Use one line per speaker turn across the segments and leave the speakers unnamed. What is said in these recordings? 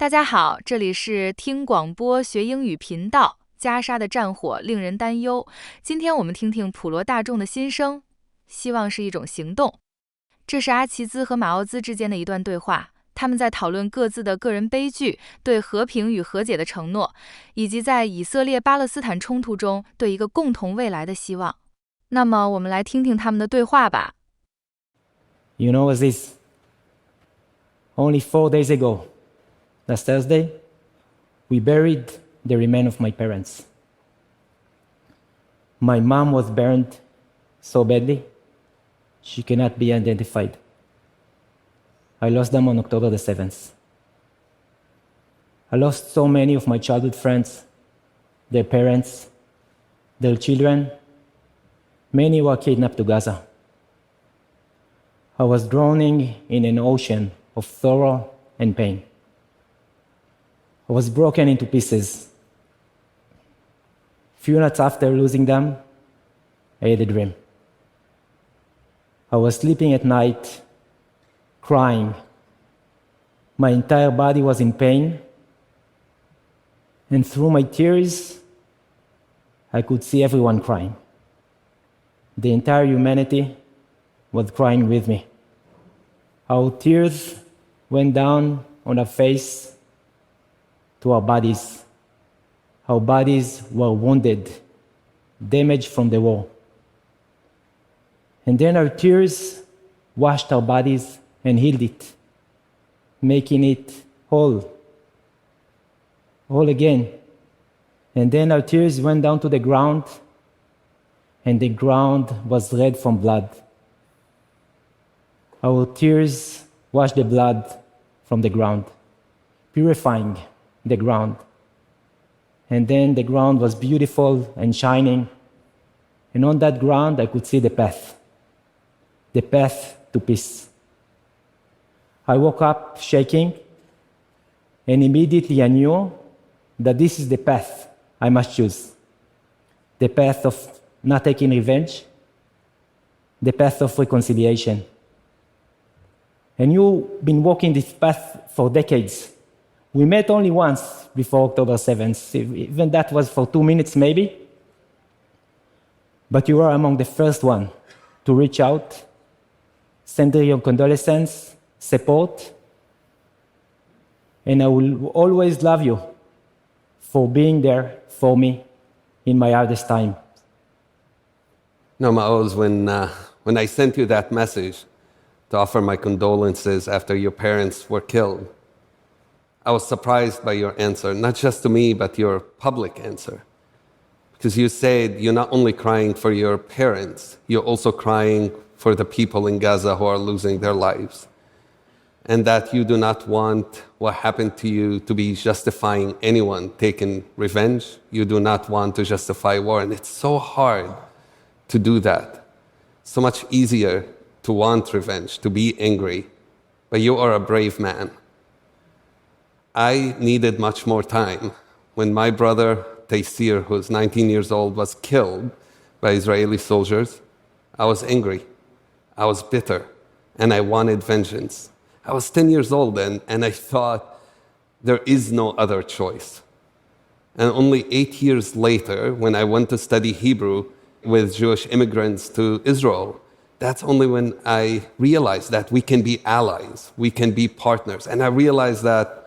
大家好，这里是听广播学英语频道。加沙的战火令人担忧，今天我们听听普罗大众的心声。希望是一种行动。这是阿齐兹和马奥兹之间的一段对话，他们在讨论各自的个人悲剧、对和平与和解的承诺，以及在以色列巴勒斯坦冲突中对一个共同未来的希望。那么我们来听听他们的对话吧。
You know, Aziz, only 4 days ago, last Thursday, we buried the remains of my parents. My mom was burned so badly, she cannot be identified. I lost them on October the 7th. I lost so many of my childhood friends, their parents, their children. Many were kidnapped to Gaza. I was drowning in an ocean of sorrow and pain. I was broken into pieces. Few nights after losing them, I had a dream. I was sleeping at night, crying. My entire body was in pain, and through my tears, I could see everyone crying. The entire humanity was crying with me. Our tears went down on our face to our bodies. Our bodies were wounded, damaged from the war. And then our tears washed our bodies and healed it, making it whole again. And then our tears went down to the ground, and the ground was red from blood. Our tears washed the blood from the ground, purifying the ground. And then the ground was beautiful and shining. And on that ground, I could see the path to peace. I woke up shaking, and immediately I knew that this is the path I must choose. The path of not taking revenge, the path of reconciliation. And you've been walking this path for decades. We met only once before October 7th, even that was for 2 minutes maybe. But you were among the first one to reach out, send your condolences, support, and I will always love you for being there for me in my hardest time.
No, Maoz, when I sent you that message to offer my condolences after your parents were killed, I was surprised by your answer, not just to me, but your public answer. Because you said you're not only crying for your parents, you're also crying for the people in Gaza who are losing their lives. And that you do not want what happened to you to be justifying anyone taking revenge. You do not want to justify war. And it's so hard to do that. So much easier to want revenge, to be angry. But you are a brave man. I needed much more time. When my brother, Taysir, who's 19 years old, was killed by Israeli soldiers, I was angry. I was bitter. And I wanted vengeance. I was 10 years old and I thought there is no other choice. And only 8 years later, when I went to study Hebrew with Jewish immigrants to Israel, that's only when I realized that we can be allies, we can be partners. And I realized that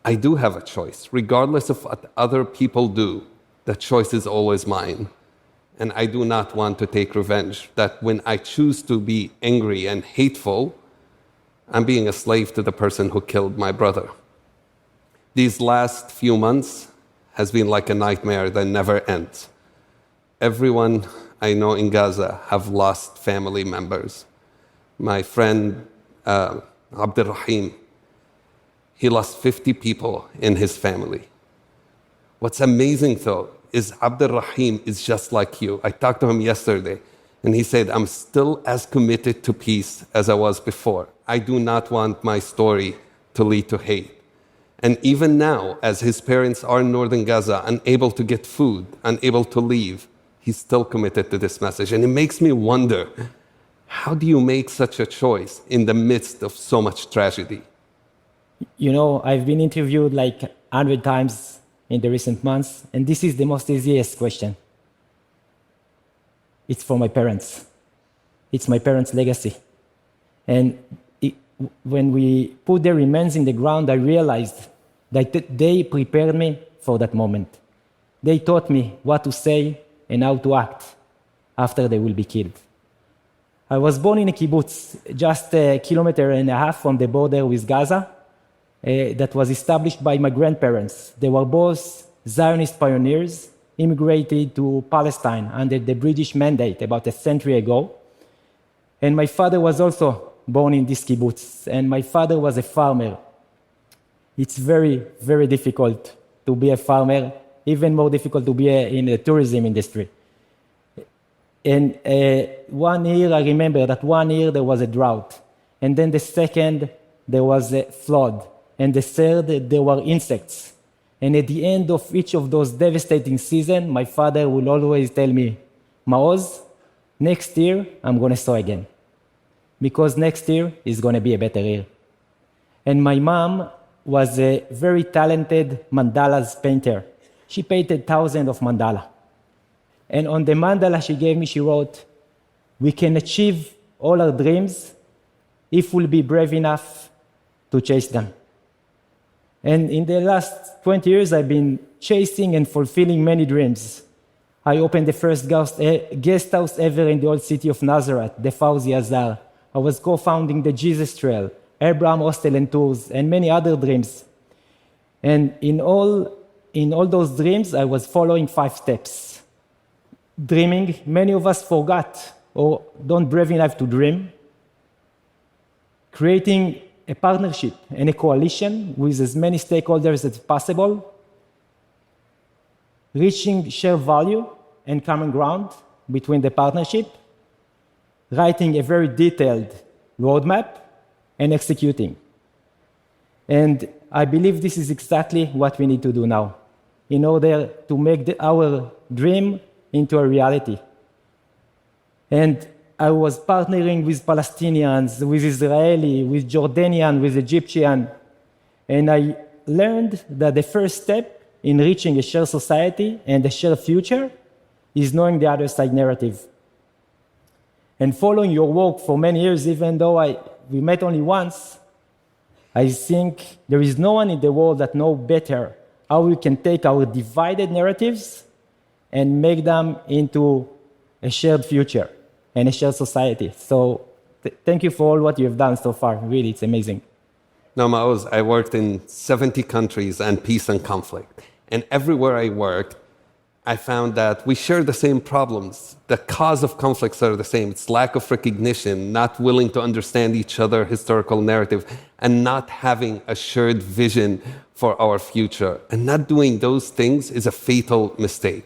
I do have a choice. Regardless of what other people do, the choice is always mine. And I do not want to take revenge. That when I choose to be angry and hateful, I'm being a slave to the person who killed my brother. These last few months has been like a nightmare that never ends. Everyone I know in Gaza have lost family members. My friend Abdurrahim, he lost 50 people in his family. What's amazing though is Abdurrahim is just like you. I talked to him yesterday and he said, I'm still as committed to peace as I was before. I do not want my story to lead to hate. And even now, as his parents are in northern Gaza, unable to get food, unable to leave, he's still committed to this message. And it makes me wonder, how do you make such a choice in the midst of so much tragedy?
You know, I've been interviewed like 100 times in the recent months, and this is the most easiest question. It's for my parents. It's my parents' legacy. And when we put their remains in the ground, I realized that they prepared me for that moment. They taught me what to say and how to act after they will be killed. I was born in a kibbutz, just 1.5 kilometers from the border with Gaza, that was established by my grandparents. They were both Zionist pioneers, immigrated to Palestine under the British mandate about a century ago. And my father was also born in this kibbutz, and my father was a farmer. It's very, very difficult to be a farmer, even more difficult to be in the tourism industry. And 1 year, I remember that 1 year there was a drought. And then the second, there was a flood. And the third, there were insects. And at the end of each of those devastating seasons, my father will always tell me, Maoz, next year, I'm going to sow again. Because next year is going to be a better year. And my mom was a very talented mandalas painter. She painted thousands of mandala. And on the mandala she gave me, she wrote, we can achieve all our dreams if we'll be brave enough to chase them. And in the last 20 years, I've been chasing and fulfilling many dreams. I opened the first guest house ever in the old city of Nazareth, the Fauzi Azar. I was co-founding the Jesus Trail, Abraham Hostel and Tours, and many other dreams. And in all those dreams, I was following 5 steps. Dreaming, many of us forgot or don't brave enough to dream. Creating a partnership and a coalition with as many stakeholders as possible. Reaching shared value and common ground between the partnership. Writing a very detailed roadmap and executing. And I believe this is exactly what we need to do now in order to make our dream into a reality. And I was partnering with Palestinians, with Israeli, with Jordanian, with Egyptian. And I learned that the first step in reaching a shared society and a shared future is knowing the other side narrative. And following your work for many years, even though we met only once, I think there is no one in the world that knows better how we can take our divided narratives and make them into a shared future and a shared society. So thank you for all what you have done so far. Really, it's amazing.
Now, Maoz, I worked in 70 countries and peace and conflict. And everywhere I worked, I found that we share the same problems. The cause of conflicts are the same. It's lack of recognition, not willing to understand each other, historical narrative, and not having a shared vision for our future. And not doing those things is a fatal mistake.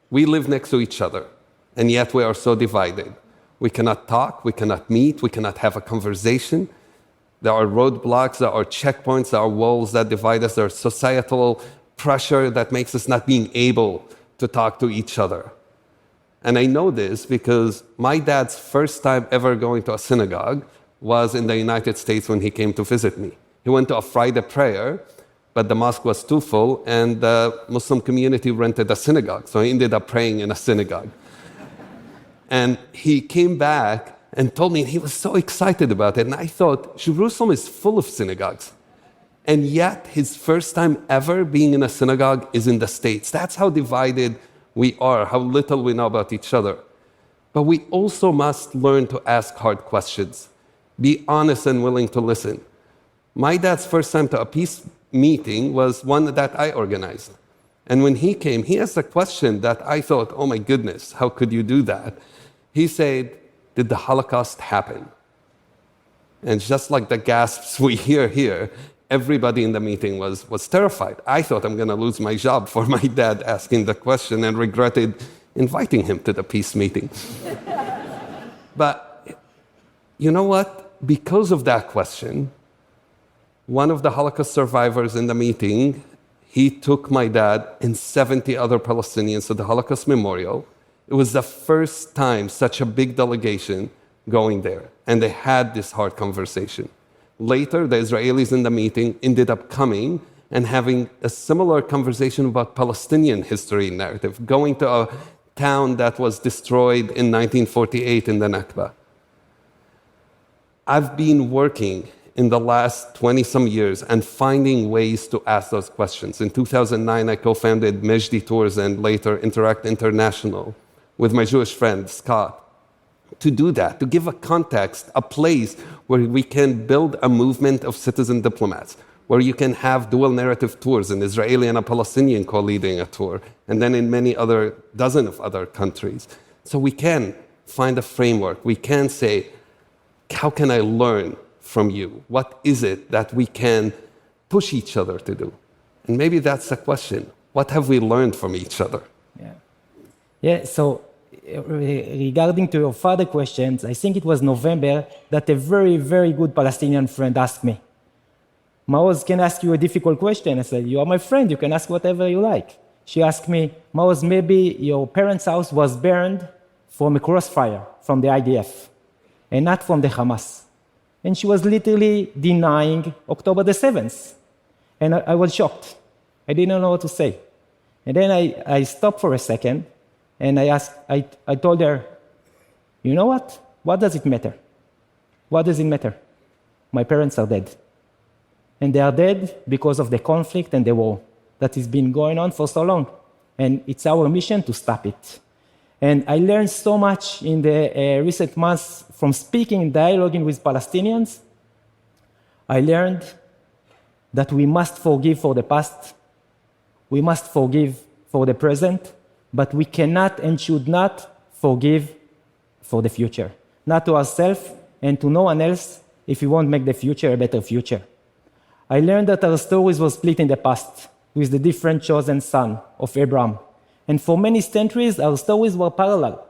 We live next to each other, and yet we are so divided. We cannot talk, we cannot meet, we cannot have a conversation. There are roadblocks, there are checkpoints, there are walls that divide us, there's societal pressure that makes us not being able to talk to each other. And I know this because my dad's first time ever going to a synagogue was in the United States when he came to visit me. He went to a Friday prayer, but the mosque was too full, and the Muslim community rented a synagogue, so he ended up praying in a synagogue. And he came back and told me, and he was so excited about it, and I thought, Jerusalem is full of synagogues. And yet, his first time ever being in a synagogue is in the States. That's how divided we are, how little we know about each other. But we also must learn to ask hard questions, be honest and willing to listen. My dad's first time to a peace meeting was one that I organized. And when he came, he asked a question that I thought, oh my goodness, how could you do that? He said, did the Holocaust happen? And just like the gasps we hear here, everybody in the meeting was terrified. I thought I'm going to lose my job for my dad asking the question and regretted inviting him to the peace meeting. But you know what? Because of that question, one of the Holocaust survivors in the meeting, he took my dad and 70 other Palestinians to the Holocaust Memorial. It was the first time such a big delegation going there, and they had this hard conversation. Later, the Israelis in the meeting ended up coming and having a similar conversation about Palestinian history narrative, going to a town that was destroyed in 1948 in the Nakba. I've been working in the last 20-some years and finding ways to ask those questions. In 2009, I co-founded Mejdi Tours and later Interact International with my Jewish friend, Scott, to do that, to give a context, a place where we can build a movement of citizen diplomats, where you can have dual narrative tours, an Israeli and a Palestinian co-leading a tour, and then in many other, dozen of other countries. So we can find a framework. We can say, how can I learn from you? What is it that we can push each other to do? And maybe that's the question. What have we learned from each other?
Yeah, so regarding to your further questions, I think it was November that a very, very good Palestinian friend asked me, Maoz, can I ask you a difficult question? I said, you are my friend, you can ask whatever you like. She asked me, Maoz, maybe your parents' house was burned from a crossfire from the IDF and not from the Hamas. And she was literally denying October the 7th. And I was shocked. I didn't know what to say. And then I stopped for a second, and I told her, you know what? What does it matter? What does it matter? My parents are dead. And they are dead because of the conflict and the war that has been going on for so long. And it's our mission to stop it. And I learned so much in the recent months from speaking and dialoguing with Palestinians. I learned that we must forgive for the past. We must forgive for the present. But we cannot and should not forgive for the future. Not to ourselves and to no one else if we want to make the future a better future. I learned that our stories were split in the past with the different chosen son of Abraham. And for many centuries, our stories were parallel.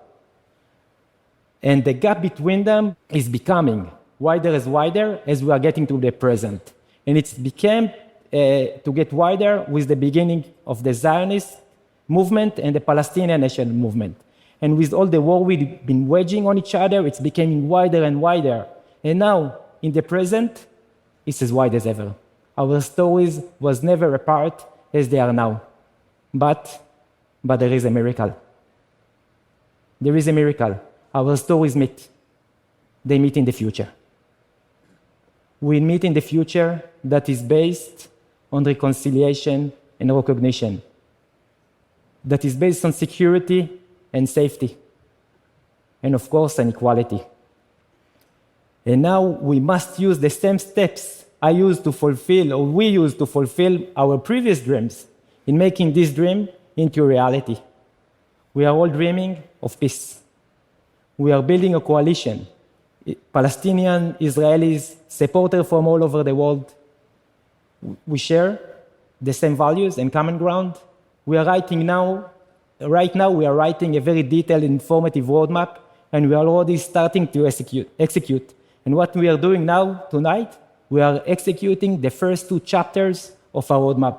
And the gap between them is becoming wider as we are getting to the present. And it's became to get wider with the beginning of the Zionist movement and the Palestinian nation movement. And with all the war we've been waging on each other, it's becoming wider and wider. And now, in the present, it's as wide as ever. Our stories was never apart as they are now. But there is a miracle. There is a miracle. Our stories meet. They meet in the future. We meet in the future that is based on reconciliation and recognition, that is based on security and safety, and of course, on equality. And now we must use the same steps I used to fulfill, or we used to fulfill our previous dreams in making this dream into reality. We are all dreaming of peace. We are building a coalition. Palestinian, Israelis, supporters from all over the world. We share the same values and common ground. Right now, we are writing a very detailed, informative roadmap, and we are already starting to execute. And what we are doing now, tonight, we are executing the first 2 chapters of our roadmap.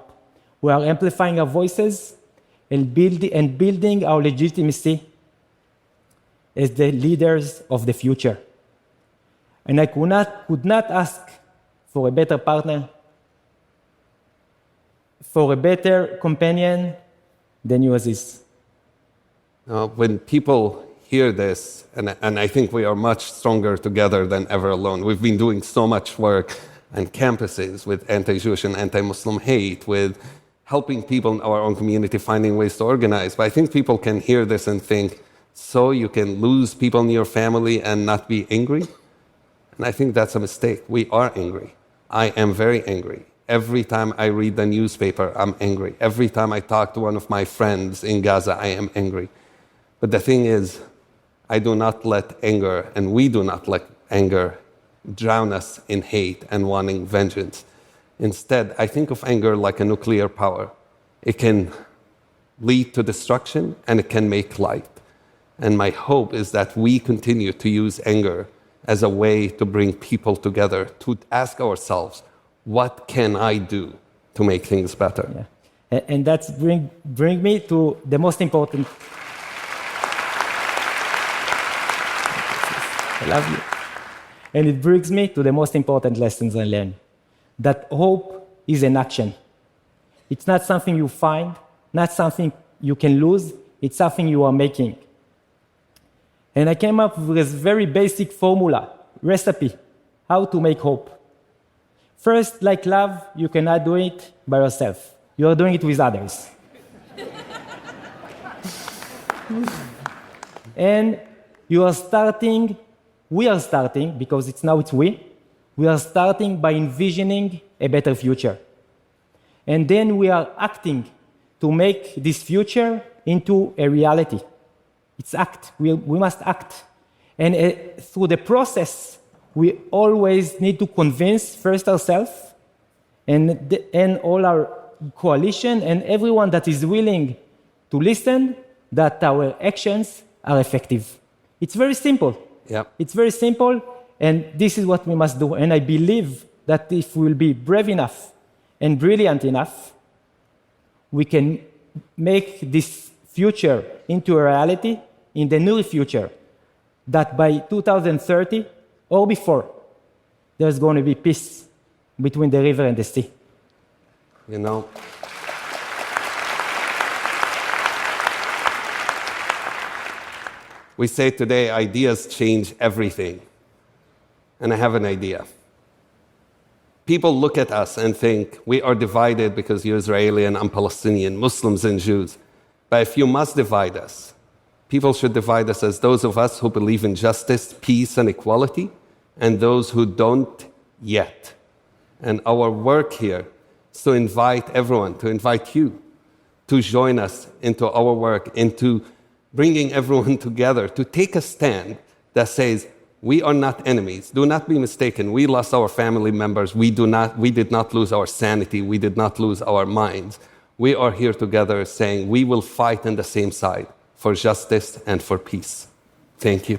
We are amplifying our voices and building our legitimacy as the leaders of the future. And I could not ask for a better partner, for a better companion than you, Aziz.
When people hear this, and I think we are much stronger together than ever alone. We've been doing so much work on campuses with anti-Jewish and anti-Muslim hate, with helping people in our own community finding ways to organize. But I think people can hear this and think, so you can lose people in your family and not be angry? And I think that's a mistake. We are angry. I am very angry. Every time I read the newspaper, I'm angry. Every time I talk to one of my friends in Gaza, I am angry. But the thing is, I do not let anger, and we do not let anger, drown us in hate and wanting vengeance. Instead, I think of anger like a nuclear power. It can lead to destruction, and it can make light. And my hope is that we continue to use anger as a way to bring people together, to ask ourselves, what can I do to make things better?
Yeah. And that's bring me to the most important. I love you. And it brings me to the most important lessons I learned, that hope is an action. It's not something you find, not something you can lose, it's something you are making. And I came up with this very basic formula, recipe, how to make hope. First, like love, you cannot do it by yourself. You are doing it with others. And we are starting, because it's we are starting by envisioning a better future. And then we are acting to make this future into a reality. It's act. We must act. And through the process, we always need to convince first ourselves and all our coalition and everyone that is willing to listen that our actions are effective. It's very simple.
Yeah.
It's very simple, and this is what we must do. And I believe that if we will be brave enough and brilliant enough, we can make this future into a reality in the near future, that by 2030 or before, there's going to be peace between the river and the sea.
You know, we say today ideas change everything. And I have an idea. People look at us and think we are divided because you're Israeli and I'm Palestinian, Muslims and Jews. But if you must divide us, people should divide us as those of us who believe in justice, peace, and equality, and those who don't yet. And our work here is to invite everyone, to invite you to join us into our work, into bringing everyone together, to take a stand that says, we are not enemies. Do not be mistaken. We lost our family members. We did not lose our sanity. We did not lose our minds. We are here together saying we will fight on the same side for justice and for peace. Thank you.